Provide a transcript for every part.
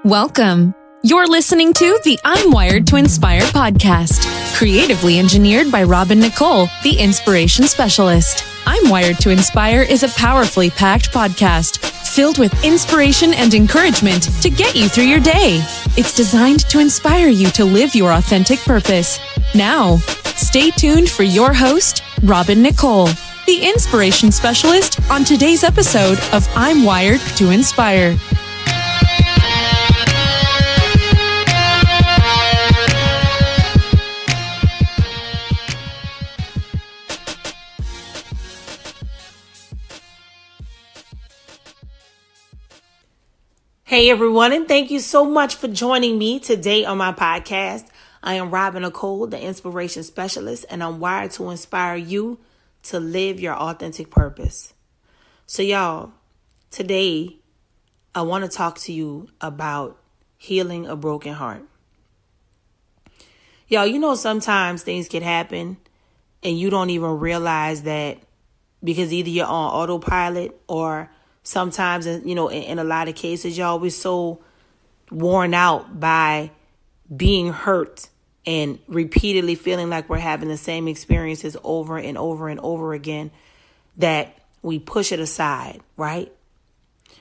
Welcome. You're listening to the I'm Wired to Inspire podcast, creatively engineered by Nicole, the inspiration specialist. I'm Wired to Inspire is a powerfully packed podcast filled with inspiration and encouragement to get you through your day. It's designed to inspire you to live your authentic purpose. Now, stay tuned for your host, Nicole, the inspiration specialist, on today's episode of I'm Wired to Inspire. Hey everyone, and thank you so much for joining me today on my podcast. I am Nicole, the inspiration specialist, and I'm wired to inspire you to live your authentic purpose. So y'all, today I want to talk to you about healing a broken heart. Y'all, you know sometimes things can happen and you don't even realize that, because either you're on autopilot or sometimes, you know, in a lot of cases, y'all, we're so worn out by being hurt and repeatedly feeling like we're having the same experiences over and over and over again that we push it aside, right?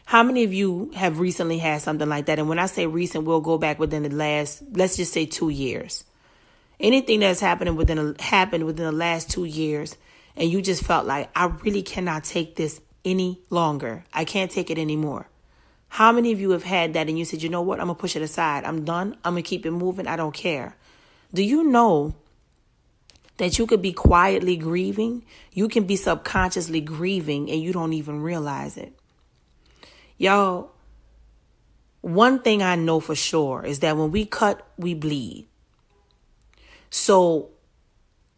How many of you have recently had something like that? And when I say recent, we'll go back within the last, let's just say 2 years. Anything that's happened within the last 2 years, and you just felt like, I really cannot take this any longer. I can't take it anymore. How many of you have had that and you said, you know what? I'm going to push it aside. I'm done. I'm going to keep it moving. I don't care. Do you know that you could be quietly grieving? You can be subconsciously grieving and you don't even realize it. Y'all, one thing I know for sure is that when we cut, we bleed. So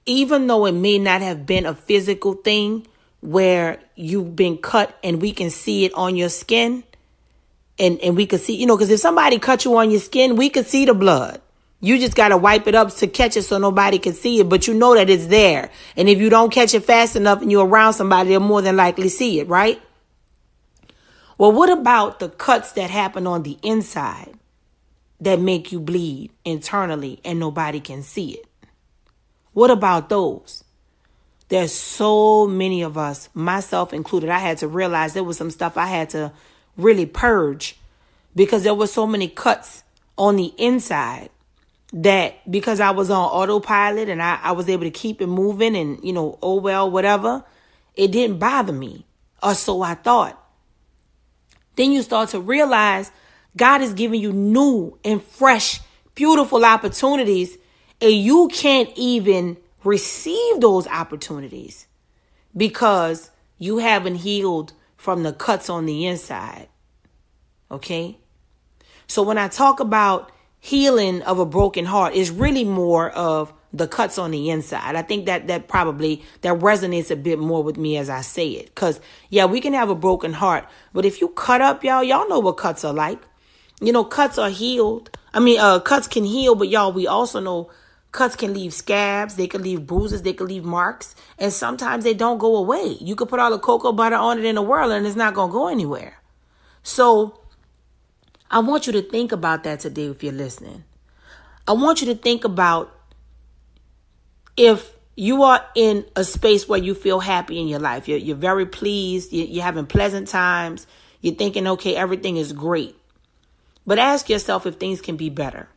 even though it may not have been a physical thing, where you've been cut and we can see it on your skin and we could see, you know, because if somebody cut you on your skin, we could see the blood. You just got to wipe it up to catch it so nobody can see it. But you know that it's there. And if you don't catch it fast enough and you're around somebody, they'll more than likely see it, right? Well, what about the cuts that happen on the inside that make you bleed internally and nobody can see it? What about those? There's so many of us, myself included. I had to realize there was some stuff I had to really purge because there were so many cuts on the inside that because I was on autopilot and I was able to keep it moving and, you know, oh, well, whatever, it didn't bother me, or so I thought. Then you start to realize God is giving you new and fresh, beautiful opportunities, and you can't even receive those opportunities because you haven't healed from the cuts on the inside. Okay? So when I talk about healing of a broken heart, it's really more of the cuts on the inside. I think that resonates a bit more with me as I say it. Because, yeah, we can have a broken heart, but if you cut up, y'all know what cuts are like. You know, cuts are healed. Cuts can heal, but y'all, we also know cuts can leave scabs, they can leave bruises, they can leave marks, and sometimes they don't go away. You could put all the cocoa butter on it in the world and it's not going to go anywhere. So I want you to think about that today if you're listening. I want you to think about if you are in a space where you feel happy in your life, you're very pleased, you're having pleasant times, you're thinking, okay, everything is great. But ask yourself if things can be better.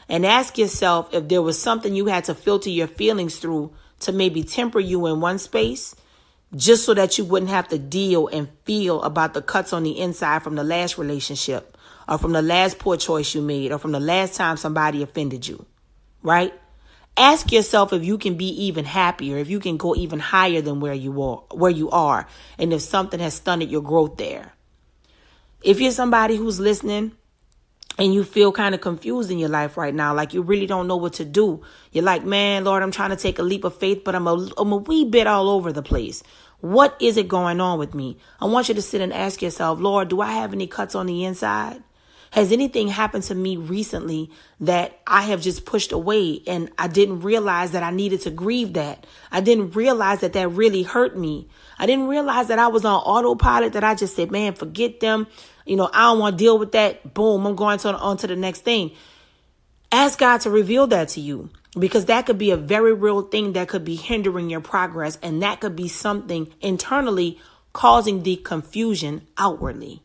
And ask yourself if there was something you had to filter your feelings through to maybe temper you in one space, just so that you wouldn't have to deal and feel about the cuts on the inside from the last relationship or from the last poor choice you made or from the last time somebody offended you, right? Ask yourself if you can be even happier, if you can go even higher than where you are, and if something has stunted your growth there. If you're somebody who's listening and you feel kind of confused in your life right now, like you really don't know what to do. You're like, man, Lord, I'm trying to take a leap of faith, but I'm a wee bit all over the place. What is it going on with me? I want you to sit and ask yourself, Lord, do I have any cuts on the inside? Has anything happened to me recently that I have just pushed away and I didn't realize that I needed to grieve that? I didn't realize that that really hurt me. I didn't realize that I was on autopilot, that I just said, man, forget them. I don't want to deal with that. Boom, I'm going on to the next thing. Ask God to reveal that to you, because that could be a very real thing that could be hindering your progress. And that could be something internally causing the confusion outwardly.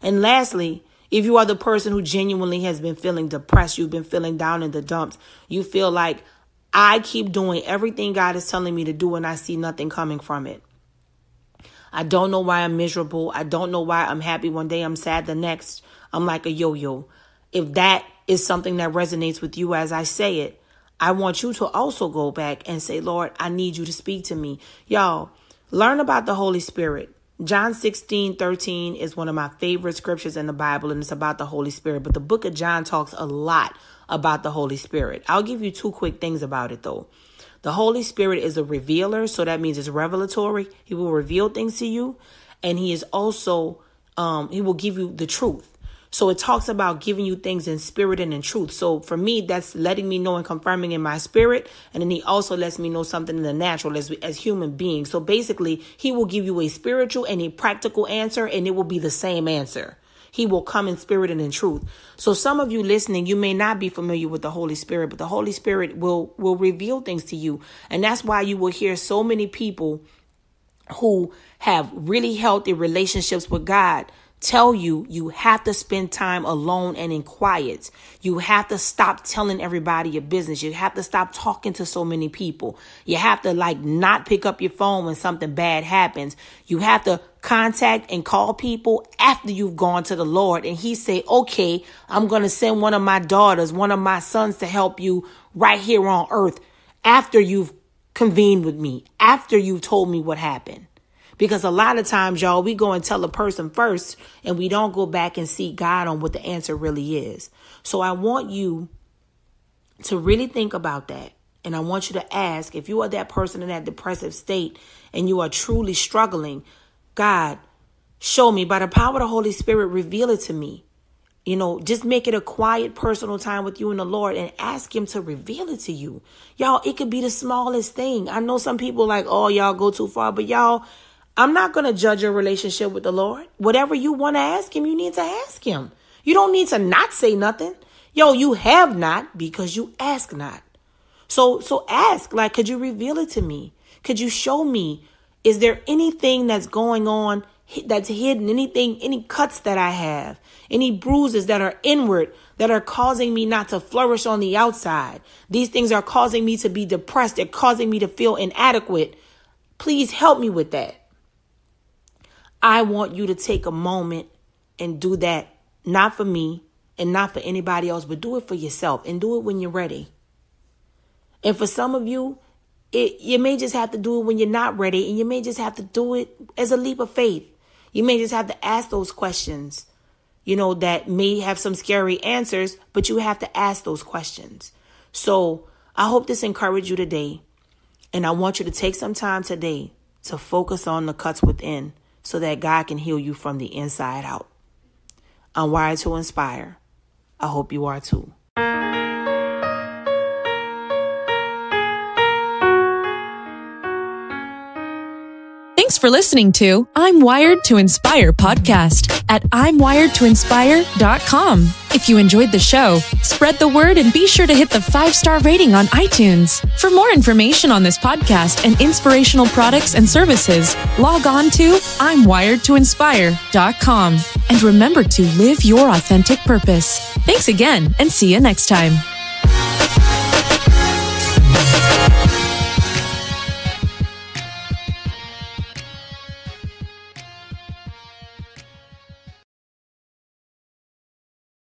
And lastly, if you are the person who genuinely has been feeling depressed, you've been feeling down in the dumps, you feel like, I keep doing everything God is telling me to do and I see nothing coming from it. I don't know why I'm miserable. I don't know why I'm happy one day, I'm sad the next. I'm like a yo-yo. If that is something that resonates with you as I say it, I want you to also go back and say, Lord, I need you to speak to me. Y'all, learn about the Holy Spirit. John 16:13 is one of my favorite scriptures in the Bible, and it's about the Holy Spirit. But the book of John talks a lot about the Holy Spirit. I'll give you 2 quick things about it, though. The Holy Spirit is a revealer, so that means it's revelatory. He will reveal things to you, and he is also, he will give you the truth. So it talks about giving you things in spirit and in truth. So for me, that's letting me know and confirming in my spirit. And then he also lets me know something in the natural as human beings. So basically, he will give you a spiritual and a practical answer, and it will be the same answer. He will come in spirit and in truth. So some of you listening, you may not be familiar with the Holy Spirit, but the Holy Spirit will reveal things to you. And that's why you will hear so many people who have really healthy relationships with God tell you, you have to spend time alone and in quiet. You have to stop telling everybody your business. You have to stop talking to so many people. You have to not pick up your phone when something bad happens. You have to contact and call people after you've gone to the Lord. And he say, okay, I'm going to send one of my daughters, one of my sons to help you right here on earth after you've convened with me, after you've told me what happened. Because a lot of times, y'all, we go and tell a person first and we don't go back and seek God on what the answer really is. So I want you to really think about that. And I want you to ask, if you are that person in that depressive state and you are truly struggling, God, show me by the power of the Holy Spirit, reveal it to me. Just make it a quiet personal time with you and the Lord and ask him to reveal it to you. Y'all, it could be the smallest thing. I know some people like, oh, y'all go too far, but y'all, I'm not going to judge your relationship with the Lord. Whatever you want to ask him, you need to ask him. You don't need to not say nothing. You have not because you ask not. So ask, could you reveal it to me? Could you show me? Is there anything that's going on that's hidden? Anything, any cuts that I have, any bruises that are inward that are causing me not to flourish on the outside? These things are causing me to be depressed. They're causing me to feel inadequate. Please help me with that. I want you to take a moment and do that, not for me and not for anybody else, but do it for yourself and do it when you're ready. And for some of you, you may just have to do it when you're not ready, and you may just have to do it as a leap of faith. You may just have to ask those questions, that may have some scary answers, but you have to ask those questions. So I hope this encouraged you today. And I want you to take some time today to focus on the cuts within, so that God can heal you from the inside out. I'm wired to inspire. I hope you are too. Thanks for listening to I'm Wired to Inspire podcast at I'mWiredToInspire.com. If you enjoyed the show, spread the word and be sure to hit the 5-star rating on iTunes. For more information on this podcast and inspirational products and services, log on to I'mWiredToInspire.com. And remember to live your authentic purpose. Thanks again, and see you next time.